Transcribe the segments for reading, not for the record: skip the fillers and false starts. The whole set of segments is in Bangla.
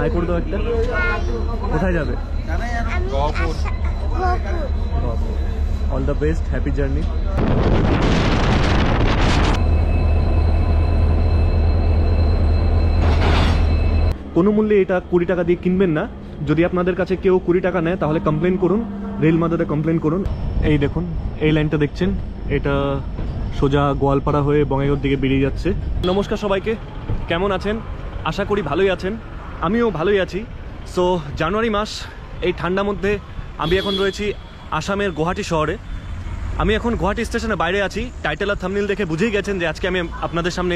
হাই করে দাও একটা। কোথায় যাবে? All the best, happy journey. কোনো মূল্যে এটা 20 টাকা দিয়ে কিনবেন না। যদি আপনাদের কাছে কেউ 20 টাকা নেয় তাহলে কমপ্লেন করুন, রেল মাদারে কমপ্লেন করুন। এই দেখুন, এই লাইনটা দেখছেন, এটা সোজা গোয়ালপাড়া হয়ে বঙ্গাইগাঁওর দিকে বেরিয়ে যাচ্ছে। নমস্কার সবাইকে, কেমন আছেন? আশা করি ভালোই আছেন, আমিও ভালোই আছি। সো জানুয়ারি মাস, এই ঠান্ডার মধ্যে আমি এখন রয়েছি আসামের গুয়াহাটি শহরে। আমি এখন গুয়াহাটি স্টেশনের বাইরে আছি। টাইটেল আর থাম্বনেল দেখে বুঝেই গেছেন যে আজকে আমি আপনাদের সামনে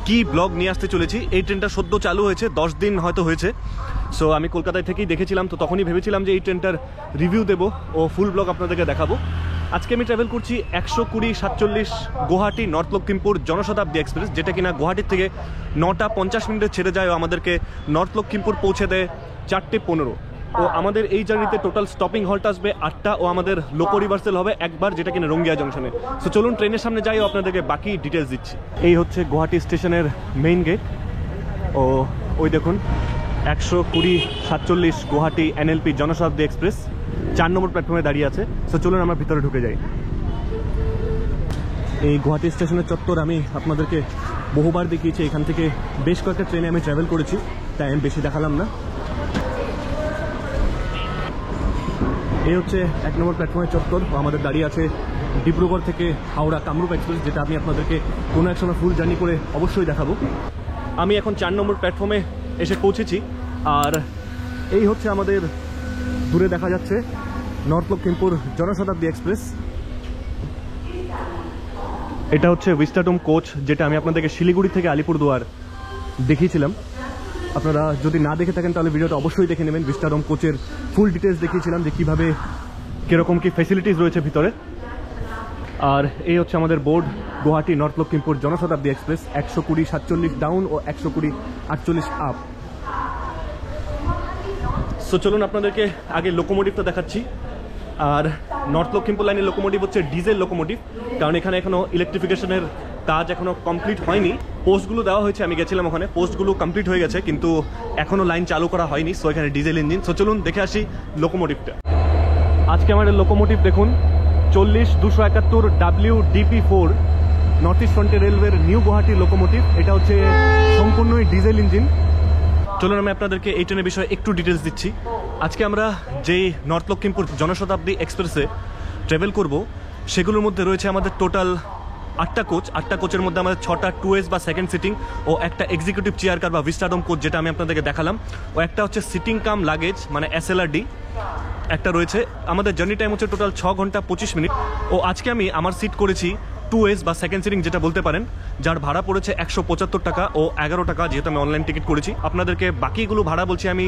কি ব্লগ নিয়ে আসতে চলেছি। এই ট্রেনটা সদ্য চালু হয়েছে, 10 দিন হয়তো হয়েছে। সো আমি কলকাতায় থেকেই দেখেছিলাম, তো তখনই ভেবেছিলাম যে এই ট্রেনটার রিভিউ দেবো ও ফুল ব্লগ আপনাদেরকে দেখাবো। আজকে আমি ট্রাভেল করছি 120-47 গুয়াহাটি নর্থ লক্ষিমপুর জনশতাব্দী এক্সপ্রেস, যেটা কিনা গুয়াহাটির থেকে 9টা 50 মিনিটে ছেড়ে যায় ও আমাদেরকে নর্থ লক্ষিমপুর পৌঁছে দেয় 4টে 15। ও আমাদের এই জার্নিতে টোটাল স্টপিং হল্ট আসবে 8টা ও আমাদের লোকো রিভার্সাল হবে একবার, যেটা কিনা রঙ্গিয়া জংশনে। সো চলুন ট্রেনের সামনে যাই ও আপনাদেরকে বাকি ডিটেলস দিচ্ছি। এই হচ্ছে গুয়াহাটি স্টেশনের মেইন গেট। ও ওই দেখুন 120-47 গুয়াহাটি NLP জনশতাব্দী এক্সপ্রেস 4 নম্বর প্ল্যাটফর্মে দাঁড়িয়ে আছে। সো চলুন আমরা ভিতরে ঢুকে যাই। এই গুয়াহাটি স্টেশনের চত্বর আমি আপনাদেরকে বহুবার দেখিয়েছি। এখান থেকে বেশ কয়েকটা ট্রেনে আমি ট্রাভেল করেছি, তাই আমি বেশি দেখালাম না। এই হচ্ছে 1 নম্বর প্ল্যাটফর্মের চত্বর। আমাদের দাঁড়িয়ে আছে ডিব্রুগড় থেকে হাওড়া কামরূপ এক্সপ্রেস, যেটা আমি আপনাদেরকে কোনো এক সময় ফুল জার্নি করে অবশ্যই দেখাবো। আমি এখন 4 নম্বর প্ল্যাটফর্মে এসে পৌঁছেছি। আর এই হচ্ছে আমাদের দূরে দেখা যাচ্ছে নর্থ লক্ষিমপুর জনশতাব্দী এক্সপ্রেস। এটা হচ্ছে উইস্টাডোম কোচ, যেটা আমি আপনাদেরকে শিলিগুড়ি থেকে আলিপুরদুয়ার দেখিয়েছিলাম। আপনারা যদি না দেখে থাকেন তাহলে ভিডিওটা অবশ্যই দেখে নেবেন। উইস্টাডোম কোচের ফুল ডিটেলস দেখিয়েছিলাম যে কীভাবে কীরকম কী ফেসিলিটিস রয়েছে ভিতরে। আর এই হচ্ছে আমাদের board, Guwahati North Lakhimpur Janshatabdi express 120-47 down ও 120-48 আপ। সো চলুন আপনাদেরকে আগে লোকোমোটিভটা দেখাচ্ছি। আর নর্থ লক্ষিমপুর লাইনের লোকোমোটিভ হচ্ছে ডিজেল লোকোমোটিভ, কারণ এখানে এখনও ইলেকট্রিফিকেশনের কাজ এখনও কমপ্লিট হয়নি। পোস্টগুলো দেওয়া হয়েছে, আমি গেছিলাম ওখানে, পোস্টগুলো কমপ্লিট হয়ে গেছে, কিন্তু এখনও লাইন চালু করা হয়নি। সো এখানে ডিজেল ইঞ্জিন। সো চলুন দেখে আসি লোকোমোটিভটা। আজকে আমাদের লোকোমোটিভ দেখুন 40-271 WDP4 নর্থ ইস্ট ফ্রন্টিয়ার রেলওয়ের নিউ গুয়াহাটি লোকোমোটিভ। এটা হচ্ছে সম্পূর্ণই ডিজেল ইঞ্জিন। চলুন আমি আপনাদেরকে এই ট্রেনের বিষয়ে একটু ডিটেলস দিচ্ছি। আজকে আমরা যেই নর্থ লক্ষিমপুর জনশতাব্দী এক্সপ্রেসে ট্রাভেল করব, সেগুলোর মধ্যে রয়েছে আমাদের টোটাল 8টা কোচ। 8টা কোচের মধ্যে আমাদের 6টা 2S বা সেকেন্ড সিটিং ও একটা এক্সিকিউটিভ চেয়ার কার বা উইস্টাডোম কোচ, যেটা আমি আপনাদেরকে দেখালাম। ও একটা হচ্ছে সিটিং কাম লাগেজ মানে SLRD একটা রয়েছে। আমাদের জার্নি টাইম হচ্ছে টোটাল 6 ঘন্টা 25 মিনিট। ও আজকে আমি আমার সিট করেছি 2S বা সেকেন্ড সিটিং, যেটা বলতে পারেন, যার ভাড়া পড়েছে 175 টাকা ও 11 টাকা, যেহেতু আমি অনলাইন টিকিট করেছি। আপনাদেরকে বাকিগুলো ভাড়া বলছি আমি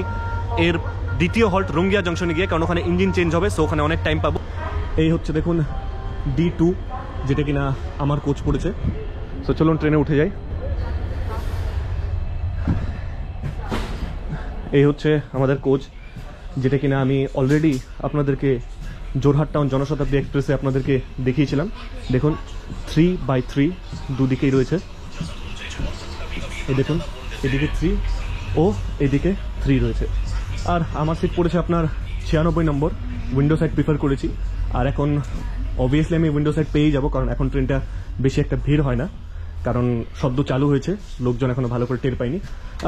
এর দ্বিতীয় হল্ট রঙ্গিয়া জংশনে গিয়ে, কারণ ওখানে ইঞ্জিন চেঞ্জ হবে। সো ওখানে অনেক টাইম পাবো। এই হচ্ছে দেখুন D2, যেটা কিনা আমার কোচ পড়েছে। সো চলুন ট্রেনে উঠে যাই। এই হচ্ছে আমাদের কোচ, যেটা কিনা আমি অলরেডি আপনাদেরকে জোরহাট টাউন জনশতাব্দী এক্সপ্রেসে আপনাদেরকে দেখিয়েছিলাম। দেখুন 3x3 দুদিকেই রয়েছে। এই দেখুন এদিকে 3 ও এদিকে 3 রয়েছে। আর আমার সিট পড়েছে আপনার 96 নম্বর। উইন্ডো সাইড প্রিফার করেছি। আর এখন অবভিয়াসলি আমি উইন্ডো সাইড পেয়েই যাবো, কারণ এখন ট্রেনটা বেশি একটা ভিড় হয় না, কারণ সদ্য চালু হয়েছে, লোকজন এখনো ভালো করে টের পায়নি।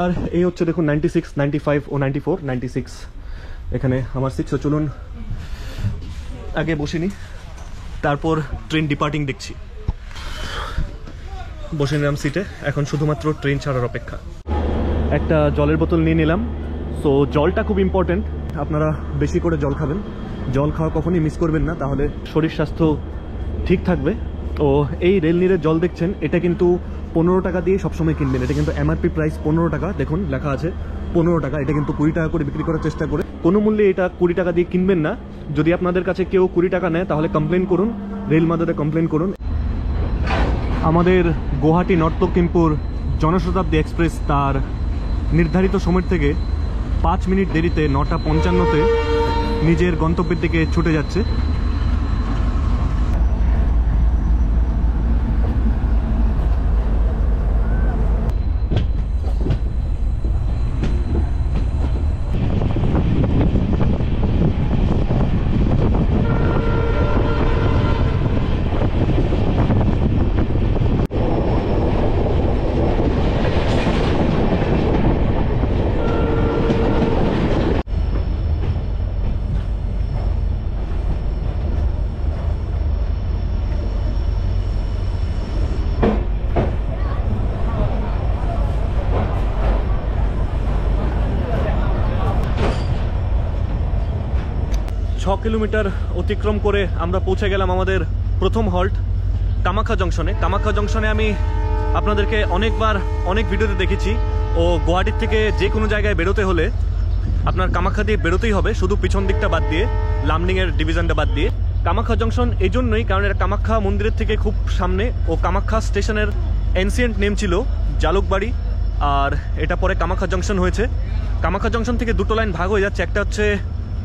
আর এই হচ্ছে দেখুন 96, 95 ও 94, 96 এখানে আমার সিট। তো চলুন আগে বসে নিই, তারপর ট্রেন ডিপার্টিং দেখছি। বসে নিলাম সিটে, এখন শুধুমাত্র ট্রেন ছাড়ার অপেক্ষা। একটা জলের বোতল নিয়ে নিলাম। সো জলটা খুব ইম্পর্টেন্ট, আপনারা বেশি করে জল খাবেন। জল খাওয়া কখনই মিস করবেন না, তাহলে শরীর স্বাস্থ্য ঠিক থাকবে। ও এই রেল নীরের জল দেখছেন, এটা কিন্তু 15 টাকা দিয়ে সবসময় কিনবেন। এটা কিন্তু MRP প্রাইস 15 টাকা, দেখুন লেখা আছে 15 টাকা। এটা কিন্তু 20 টাকা করে বিক্রি করার চেষ্টা করে। কোনো মূল্যে এটা 20 টাকা দিয়ে কিনবেন না। যদি আপনাদের কাছে কেউ 20 টাকা নেয় তাহলে কমপ্লেন করুন, রেল মাদারে কমপ্লেন করুন। আমাদের গুয়াহাটি নর্থ লক্ষিমপুর জনশতাব্দী এক্সপ্রেস তার নির্ধারিত সময় থেকে 5 মিনিট দেরিতে 9টা 55-তে নিজের গন্তব্যের দিকে ছুটে যাচ্ছে। কিলোমিটার অতিক্রম করে আমরা পৌঁছে গেলাম আমাদের প্রথম হল্ট কামাখ্যা জংশনে। কামাখ্যা জংশনে আমি আপনাদেরকে অনেকবার অনেক ভিডিওতে দেখেছি, ও গুয়াহাটির থেকে যে কোনো জায়গায় বেরোতে হলে আপনার কামাখ্যা দিয়ে বেরোতেই হবে, শুধু পিছন দিকটা বাদ দিয়ে, লামডিংয়ের ডিভিশনটা বাদ দিয়ে। কামাখ্যা জংশন এই জন্যই কারণ এটা কামাখ্যা মন্দিরের থেকে খুব সামনে, ও কামাখ্যা স্টেশনের এনসিয়েন্ট নেম ছিল জালুকবাড়ি, আর এটা পরে কামাখ্যা জংশন হয়েছে। কামাখ্যা জংশন থেকে দুটো লাইন ভাগ হয়ে যাচ্ছে, একটা হচ্ছে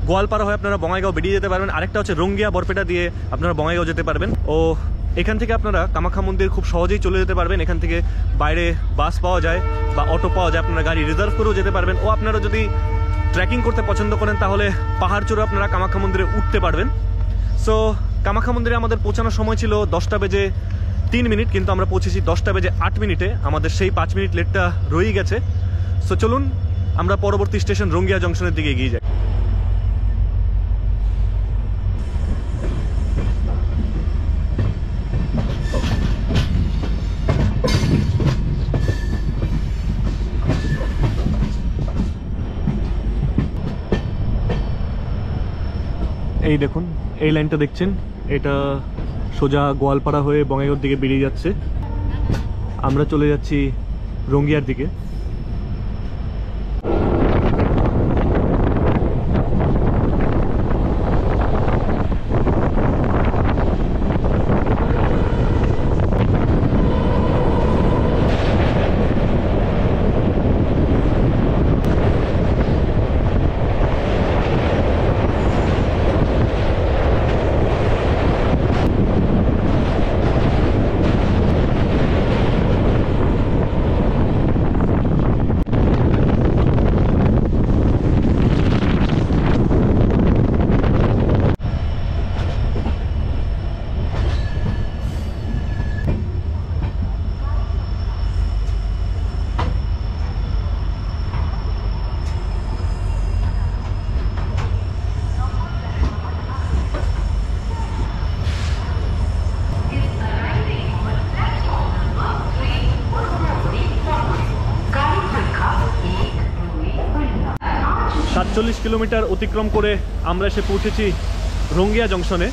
গোয়ালপাড়া হয়ে আপনারা বঙ্গাইগাঁও বেরিয়ে যেতে পারবেন, আরেকটা হচ্ছে রঙ্গিয়া বরপেটা দিয়ে আপনারা বঙ্গাইগাঁও যেতে পারবেন। ও এখান থেকে আপনারা কামাখ্যা মন্দির খুব সহজেই চলে যেতে পারবেন। এখান থেকে বাইরে বাস পাওয়া যায় বা অটো পাওয়া যায়, আপনারা গাড়ি রিজার্ভ করেও যেতে পারবেন। ও আপনারা যদি ট্রেকিং করতে পছন্দ করেন তাহলে পাহাড় চড়ে আপনারা কামাখ্যা মন্দিরে উঠতে পারবেন। সো কামাখ্যা মন্দিরে আমাদের পৌঁছানোর সময় ছিল 10টা বেজে 3 মিনিট, কিন্তু আমরা পৌঁছেছি 10টা বেজে 8 মিনিটে। আমাদের সেই 5 মিনিট লেটটা রয়েই গেছে। সো চলুন আমরা পরবর্তী স্টেশন রঙ্গিয়া জংশনের দিকে এগিয়ে যাই। এই দেখুন, এই লাইনটা দেখছেন, এটা সোজা গোয়ালপাড়া হয়ে বঙ্গাইগাঁওর দিকে বেরিয়ে যাচ্ছে। আমরা চলে যাচ্ছি রঙ্গিয়ার দিকে। সাতচল্লিশ কিলোমিটার অতিক্রম করে আমরা এসে পৌঁছেছি রঙ্গিয়া জংশনে।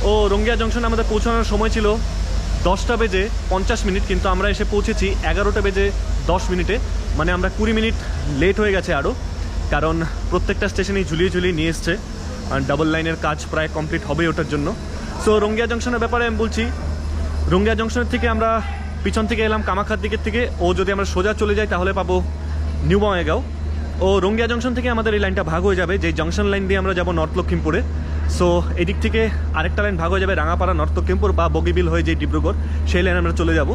ও রঙ্গিয়া জংশনে আমাদের পৌঁছানোর সময় ছিল 10টা বেজে 50 মিনিট, কিন্তু আমরা এসে পৌঁছেছি 11টা বেজে 10 মিনিটে। মানে আমরা 20 মিনিট লেট হয়ে গেছে আরও, কারণ প্রত্যেকটা স্টেশনেই ঝুলিয়ে ঝুলিয়ে নিয়ে এসছে, আর ডাবল লাইনের কাজ প্রায় কমপ্লিট হবে ওটার জন্য। সো রঙ্গিয়া জংশনের ব্যাপারে আমি বলছি, রঙ্গিয়া জংশনের থেকে আমরা পিছন থেকে এলাম কামাখ্যার দিকের থেকে। ও যদি আমরা সোজা চলে যাই তাহলে পাবো নিউ বঙ্গাইগাঁও। ও রঙ্গিয়া জংশন থেকে আমাদের এই লাইনটা ভাগ হয়ে যাবে, যে জংশন লাইন দিয়ে আমরা যাব নর্থ লক্ষিমপুরে। সো এদিক থেকে আরেকটা লাইন ভাগ হয়ে যাবে রাঙাপাড়া নর্থ লক্ষিমপুর বা বগিবিল হয়ে যে ডিব্রুগড়, সেই লাইনে আমরা চলে যাব।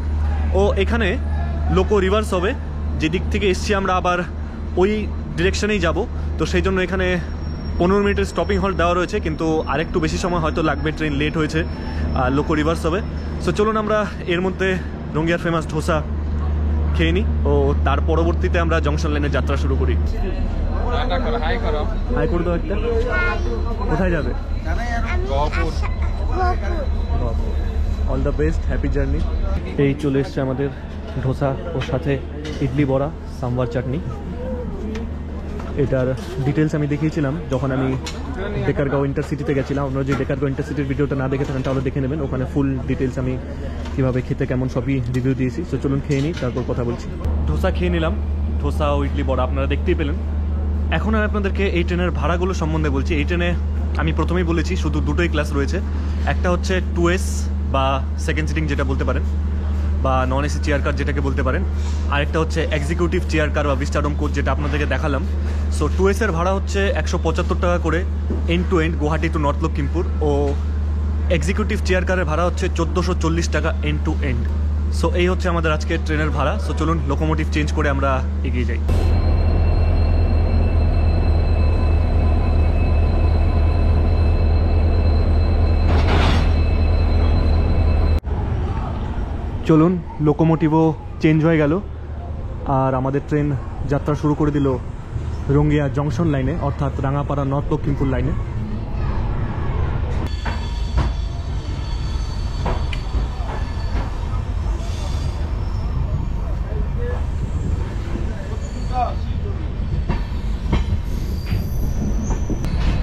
ও এখানে লোকো রিভার্স হবে, যেদিক থেকে এসছি আমরা আবার ওই ডিরেকশনেই যাব। তো সেই জন্য এখানে 15 মিনিটের স্টপিং হল্ট দেওয়া রয়েছে, কিন্তু আরেকটু বেশি সময় হয়তো লাগবে, ট্রেন লেট হয়েছে, লোকো রিভার্স হবে। সো চলুন আমরা এর মধ্যে রঙ্গিয়ার ফেমাস ধোসা খেয়ে নিই, ও তার পরবর্তীতে আমরা জংশন লাইনের যাত্রা শুরু করি। হাই করে দাও একটা। কোথায় যাবে? All the best, happy journey. এই চলে এসছে আমাদের ধোসা, ওর সাথে ইডলি বড়া, সাম্বার চাটনি। এটার ডিটেলস আমি দেখিয়েছিলাম যখন আমি ডেকারগাঁও ইন্টারসিটিতে গেছিলাম। আপনারা যদি ডেকারগাঁও ইন্টারসিটির ভিডিওটা না দেখে থাকেন তাহলে দেখে নেবেন, ওখানে ফুল ডিটেলস আমি কীভাবে খেতে কেমন সবই রিভিউ দিয়েছি। তো চলুন খেয়ে নিই, তারপর কথা বলছি। ধোসা খেয়ে নিলাম, ধোসা ও ইডলি বড়া আপনারা দেখতেই পেলেন। এখন আমি আপনাদেরকে এই ট্রেনের ভাড়াগুলো সম্বন্ধে বলছি। এই ট্রেনে আমি প্রথমেই বলেছি শুধু দুটোই ক্লাস রয়েছে, একটা হচ্ছে 2S বা সেকেন্ড সিটিং যেটা বলতে পারেন, বা নন এসি চেয়ার কার যেটাকে বলতে পারেন, আরেকটা হচ্ছে এক্সিকিউটিভ চেয়ার কার বা ভিস্টাডোম কোচ যেটা আপনাদেরকে দেখালাম। সো 2S এর ভাড়া হচ্ছে 175 টাকা করে end to end Guwahati to North Lakhimpur, ও এক্সিকিউটিভ চেয়ার কারের ভাড়া হচ্ছে 1440 টাকা এন্ড টু এন্ড। সো এই হচ্ছে আমাদের আজকে ট্রেনের ভাড়া। সো চলুন লোকোমোটিভ চেঞ্জ করে আমরা এগিয়ে যাই। চলুন, লোকোমোটিভও চেঞ্জ হয়ে গেল আর আমাদের ট্রেন যাত্রা শুরু করে দিল রঙ্গিয়া জংশন লাইনে, অর্থাৎ রাঙাপাড়া নর্থ লক্ষিমপুর লাইনে।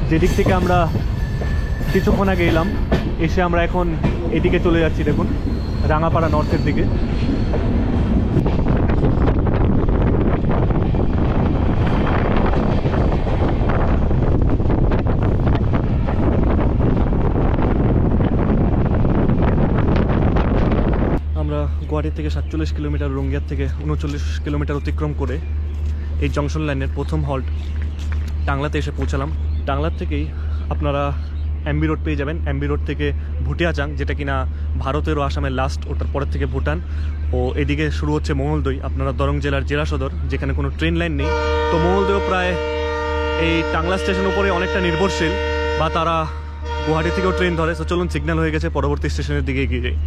যেদিক থেকে আমরা কিছুক্ষণ আগে এলাম, এসে আমরা এখন এদিকে চলে যাচ্ছি, দেখুন রাঙাপাড়া নর্থের দিকে। আমরা গুয়াহাটি থেকে 47 কিলোমিটার, রঙ্গিয়ার থেকে 39 কিলোমিটার অতিক্রম করে এই জংশন লাইনের প্রথম হল্ট টাংলাতে এসে পৌঁছালাম। টাংলার থেকেই আপনারা এমবি রোড পেয়ে যাবেন। এমবি রোড থেকে ভুটিয়াচাং, যেটা কিনা ভারতের ও আসামের লাস্ট, ওটার পরের থেকে ভুটান। ও এদিকে শুরু হচ্ছে মঙ্গলদৈ, আপনারা দরং জেলার জেলা সদর, যেখানে কোনো ট্রেন লাইন নেই। তো মঙ্গলদৈও প্রায় এই টাংলা স্টেশনের উপরে অনেকটা নির্ভরশীল, বা তারা গুয়াহাটি থেকেও ট্রেন ধরে। তো চলুন, সিগন্যাল হয়ে গেছে, পরবর্তী স্টেশনের দিকে এগিয়ে যাই।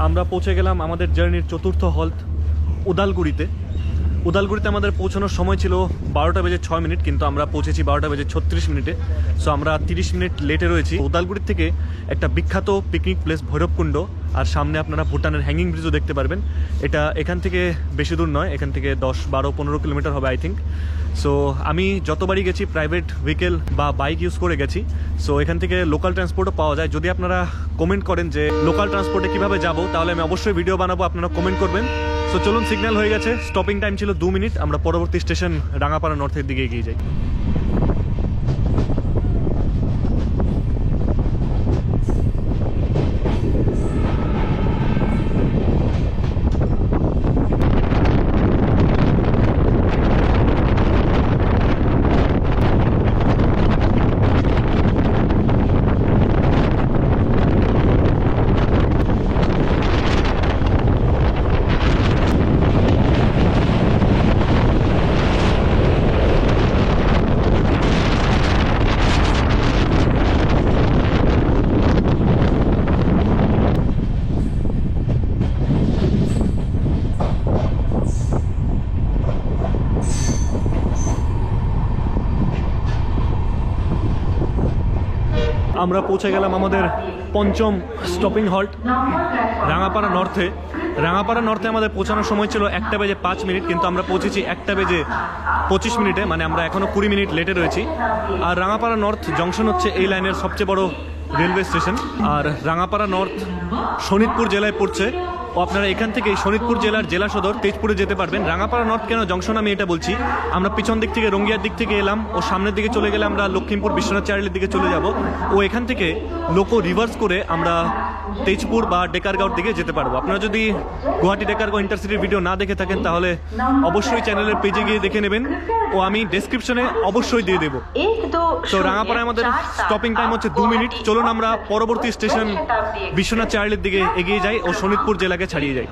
আমরা পৌঁছে গেলাম আমাদের জার্নির চতুর্থ হল্ট উদালগুড়িতে। উদালগুড়িতে আমাদের পৌঁছানোর সময় ছিল 12:06, কিন্তু আমরা পৌঁছেছি 12:36। সো আমরা 30 মিনিট লেটে রয়েছি। উদালগুড়ি থেকে একটা বিখ্যাত পিকনিক প্লেস ভৈরবকুণ্ড, আর সামনে আপনারা ভুটানের হ্যাঙ্গিং ব্রিজও দেখতে পারবেন। এটা এখান থেকে বেশি দূর নয়, এখান থেকে 10, 12, 15 কিলোমিটার হবে আই থিঙ্ক। সো আমি যতবারই গেছি প্রাইভেট ভেহিকেল বা বাইক ইউজ করে গেছি। সো এখান থেকে লোকাল ট্রান্সপোর্টও পাওয়া যায়। যদি আপনারা কমেন্ট করেন যে লোকাল ট্রান্সপোর্টে কীভাবে যাবো, তাহলে আমি অবশ্যই ভিডিও বানাবো, আপনারা কমেন্ট করবেন। সো চলুন, সিগন্যাল হয়ে গেছে, স্টপিং টাইম ছিল 2 মিনিট। আমরা পরবর্তী স্টেশন রাঙাপাড়া নর্থের দিকে এগিয়ে যাই। আমরা পৌঁছে গেলাম আমাদের পঞ্চম স্টপিং হল্ট রাঙাপাড়া নর্থে। রাঙাপাড়া নর্থে আমাদের পৌঁছানোর সময় ছিল 1:05, কিন্তু আমরা পৌঁছেছি 1:25, মানে আমরা এখনও 20 মিনিট লেটে রয়েছি। আর রাঙাপাড়া নর্থ জংশন হচ্ছে এই লাইনের সবচেয়ে বড় রেলওয়ে স্টেশন। আর রাঙাপাড়া নর্থ শোনিতপুর জেলায় পড়ছে, ও আপনারা এখান থেকে শোনিতপুর জেলার জেলা সদর তেজপুরে যেতে পারবেন। রাঙাপাড়া নর্থ কেন জংশন আমি এটা বলছি, আমরা পিছন দিক থেকে রঙ্গিয়ার দিক থেকে এলাম, ও সামনের দিকে চলে গেলে আমরা লক্ষ্মীমপুর বিশ্বনাথ চারিয়ালির দিকে চলে যাব। ও এখান থেকে লোকো রিভার্স করে আমরা তেজপুর বা ডেকারগাঁওর দিকে যেতে পারবো। আপনারা যদি গুয়াহাটি ডেকারগাঁও ইন্টারসিটির ভিডিও না দেখে থাকেন, তাহলে অবশ্যই চ্যানেলের পেজে গিয়ে দেখে নেবেন, ও আমি ডেসক্রিপশনে অবশ্যই দিয়ে দেবো। তো রাঙাপাড়ায় আমাদের স্টপিং টাইম হচ্ছে 2 মিনিট। চলুন আমরা পরবর্তী স্টেশন বিশ্বনাথ চারিয়ালির দিকে এগিয়ে যাই ও শোনিতপুর জেলাকে ছাড়িয়ে যাই।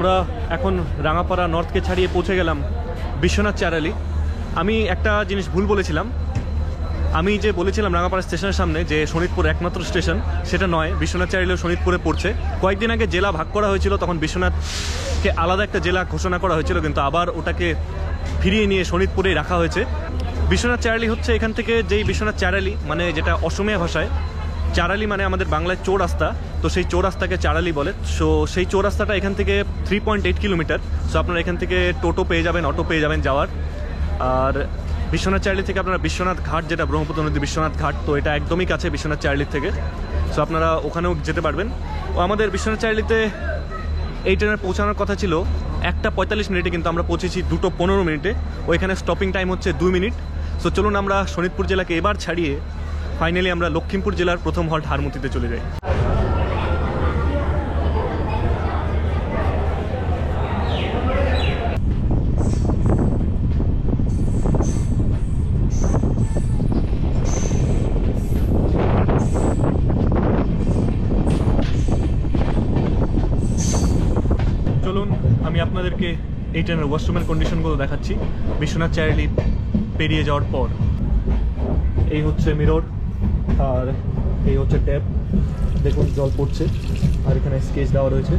আমরা এখন রাঙাপাড়া নর্থকে ছাড়িয়ে পৌঁছে গেলাম বিশ্বনাথ চারালি। আমি একটা জিনিস ভুল বলেছিলাম, আমি যে বলেছিলাম রাঙাপাড়া স্টেশনের সামনে যে শোনিতপুর একমাত্র স্টেশন, সেটা নয়। বিশ্বনাথ চারালিও শোনিতপুরে পড়ছে। কয়েকদিন আগে জেলা ভাগ করা হয়েছিল, তখন বিশ্বনাথকে আলাদা একটা জেলা ঘোষণা করা হয়েছিল, কিন্তু আবার ওটাকে ফিরিয়ে নিয়ে শোনিতপুরেই রাখা হয়েছে। বিশ্বনাথ চারালি হচ্ছে এখান থেকে, যেই বিশ্বনাথ চারালি মানে যেটা অসমীয়া ভাষায়, চারালি মানে আমাদের বাংলায় চৌরাস্তা, তো সেই চৌরাস্তাকে চারালি বলে। সো সেই চৌরাস্তাটা এখান থেকে 3.8 কিলোমিটার। সো আপনারা এখান থেকে টোটো পেয়ে যাবেন, অটো পেয়ে যাবেন যাওয়ার। আর বিশ্বনাথ চারালি থেকে আপনারা বিশ্বনাথ ঘাট, যেটা ব্রহ্মপুত্র নদী বিশ্বনাথ ঘাট, তো এটা একদমই কাছে বিশ্বনাথ চারালির থেকে। সো আপনারা ওখানেও যেতে পারবেন। ও আমাদের বিশ্বনাথ চারালিতে এই ট্রেনের পৌঁছানোর কথা ছিল 1:45 মিনিটে, কিন্তু আমরা পৌঁছেছি 2:15 মিনিটে। ওইখানে স্টপিং টাইম হচ্ছে 2 মিনিট। সো চলুন আমরা শোনিতপুর জেলাকে এবার ছাড়িয়ে ফাইনালি আমরা লক্ষ্মীমপুর জেলার প্রথম হল্ট হারমতিতে চলে যাই। চলুন আমি আপনাদেরকে এই ট্রেনের ওয়াশরুমের কন্ডিশনগুলো দেখাচ্ছি বিশ্বনাথ চারালি পেরিয়ে যাওয়ার পর। এই হচ্ছে মিরর, আর এই হচ্ছে ট্যাপ, দেখুন জল পড়ছে, আর এখানে স্কেচ দেওয়া রয়েছে।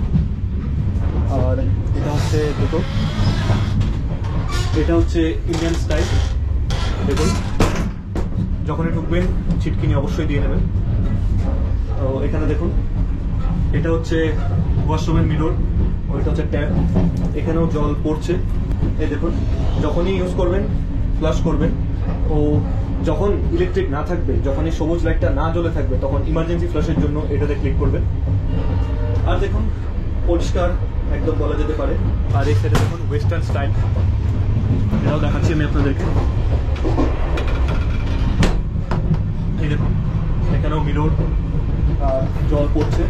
আর এটা হচ্ছে দুটো, এটা হচ্ছে ইন্ডিয়ান স্টাইল। দেখুন যখনই ঢুকবেন ছিটকিনি অবশ্যই দিয়ে নেবেন। তো এখানে দেখুন এটা হচ্ছে ওয়াশরুমের মিরর, ওইটা হচ্ছে ট্যাপ, এখানেও জল পড়ছে। এই দেখুন যখনই ইউজ করবেন ফ্লাশ করবেন, ও যখন ইলেকট্রিক না থাকবে, যখন এই সবুজ লাইটটা না জ্বলে থাকবে, তখন ইমার্জেন্সি ফ্লাশের জন্য এটাতে ক্লিক করবেন। আর দেখুন পরিষ্কার একদম বলা যেতে পারে। আর এই সাইডে দেখুন ওয়েস্টার্ন স্টাইল, এটাও দেখাচ্ছি আমি আপনাদেরকে। এই দেখুন এখানেও মিরর, আর জল পড়ছে।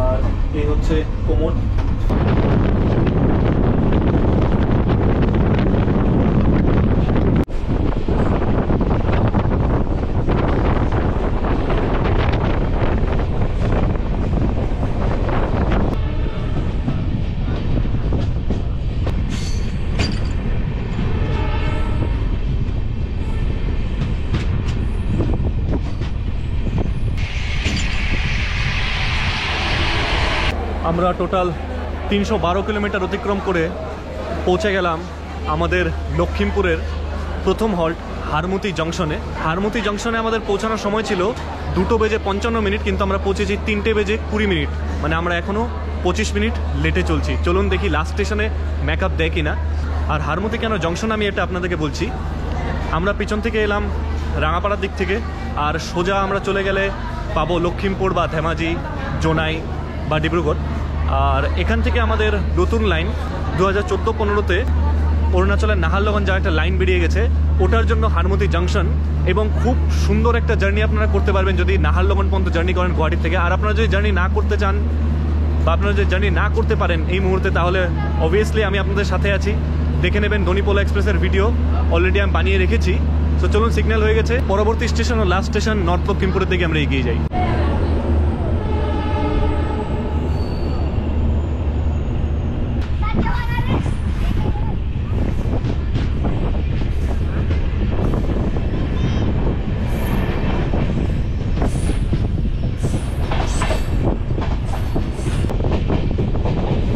আর এই হচ্ছে কোমর। আমরা টোটাল 312 কিলোমিটার অতিক্রম করে পৌঁছে গেলাম আমাদের লক্ষ্মীমপুরের প্রথম হল্ট হারমতি জংশনে। হারমতি জংশনে আমাদের পৌঁছানোর সময় ছিল 2:55 মিনিট, কিন্তু আমরা পৌঁছেছি 3:20 মিনিট, মানে আমরা এখনও 25 মিনিট লেটে চলছি। চলুন দেখি লাস্ট স্টেশনে ম্যাকআপ দেয় কিনা। আর হারমতি কেন জংশন আমি এটা আপনাদেরকে বলছি। আমরা পিছন থেকে এলাম রাঙাপাড়ার দিক থেকে, আর সোজা আমরা চলে গেলে পাবো লক্ষ্মীমপুর বা ধেমাজি, জোনাই বা ডিব্রুগড়। আর এখান থেকে আমাদের নতুন লাইন 2014-15-তে অরুণাচলের নাহারলগন যাওয়ার একটা লাইন বেরিয়ে গেছে, ওটার জন্য হারমতি জংশন। এবং খুব সুন্দর একটা জার্নি আপনারা করতে পারবেন যদি নাহারলগন পর্যন্ত জার্নি করেন গুয়াহাটি থেকে। আর আপনারা যদি জার্নি না করতে চান বা আপনারা যদি জার্নি না করতে পারেন এই মুহূর্তে, তাহলে অবভিয়াসলি আমি আপনাদের সাথে আছি। দেখে নেবেন দনিপোলা এক্সপ্রেসের ভিডিও অলরেডি আমি বানিয়ে রেখেছি। তো চলুন, সিগন্যাল হয়ে গেছে, পরবর্তী স্টেশন ও লাস্ট স্টেশন নর্থ লক্ষ্মীমপুরের দিকে আমরা এগিয়ে যাই।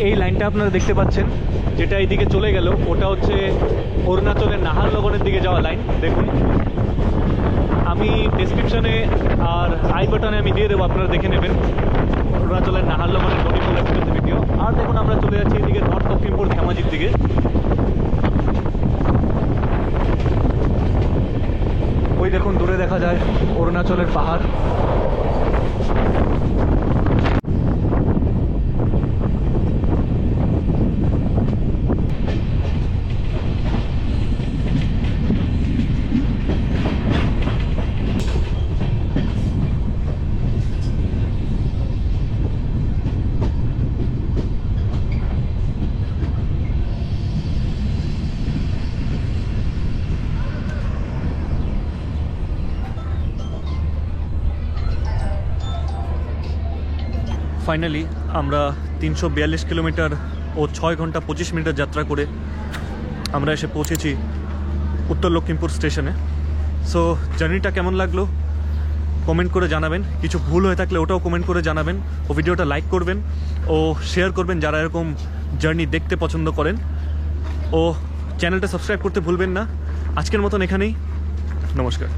এই লাইনটা আপনারা দেখতে পাচ্ছেন, যেটা এইদিকে চলে গেল, ওটা হচ্ছে অরুণাচলের নাহারলগনের দিকে যাওয়া লাইন। দেখুন আমি ডেসক্রিপশনে আর আই বাটনে আমি দিয়ে দেবো, আপনারা দেখে নেবেন অরুণাচলের নাহারলগনের দনিপোলা এক্সপ্রেসের ভিডিও। আর দেখুন আমরা চলে যাচ্ছি এদিকে নর্থ লক্ষ্মীমপুর ধেমাজির দিকে। ওই দেখুন দূরে দেখা যায় অরুণাচলের পাহাড়। ফাইনালি আমরা 342 কিলোমিটার ও 6 ঘন্টা 25 মিনিটের যাত্রা করে আমরা এসে পৌঁছেছি উত্তর লক্ষ্মীমপুর স্টেশনে। সো জার্নিটা কেমন লাগলো কমেন্ট করে জানাবেন, কিছু ভুল হয়ে থাকলে ওটাও কমেন্ট করে জানাবেন, ও ভিডিওটা লাইক করবেন ও শেয়ার করবেন যারা এরকম জার্নি দেখতে পছন্দ করেন, ও চ্যানেলটা সাবস্ক্রাইব করতে ভুলবেন না। আজকের মতন এখানেই, নমস্কার।